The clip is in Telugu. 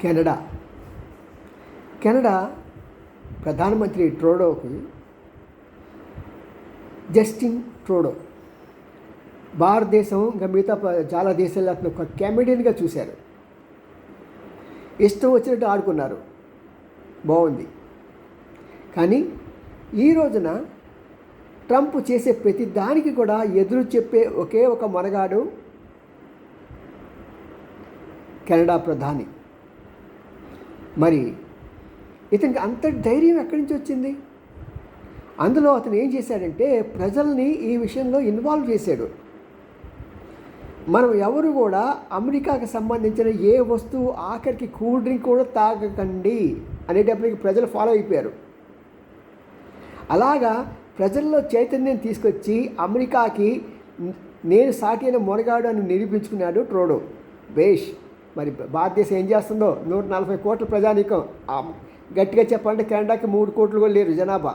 కెనడా కెనడా ప్రధానమంత్రి ట్రూడోకి జస్టిన్ ట్రూడో భారతదేశం ఇంకా మిగతా చాలా దేశాల్లో అతను ఒక కామెడియన్గా చూశారు. ఇష్టం వచ్చినట్టు ఆడుకున్నారు, బాగుంది. కానీ ఈ రోజున ట్రంప్ చేసే ప్రతి దానికి కూడా ఎదురు చెప్పే ఒకే ఒక మనగాడు కెనడా ప్రధాని. మరి ఇతనికి అంత ధైర్యం ఎక్కడి నుంచి వచ్చింది? అందులో అతను ఏం చేశాడంటే ప్రజల్ని ఈ విషయంలో ఇన్వాల్వ్ చేశాడు. మనం ఎవరు కూడా అమెరికాకు సంబంధించిన ఏ వస్తువు ఆఖరికి కూల్ డ్రింక్ కూడా తాగకండి అనేటప్పటికి ప్రజలు ఫాలో అయిపోయారు. అలాగా ప్రజల్లో చైతన్యం తీసుకొచ్చి అమెరికాకి నేను సాటి అయిన మొనగాడు అని నిరూపించుకున్నాడు ట్రూడో. బేష్. మరి భారతదేశం ఏం చేస్తుందో? 140 కోట్ల ప్రజానీకం. గట్టిగా చెప్పాలంటే కెనడాకి 3 కోట్లు కూడా లేరు జనాభా.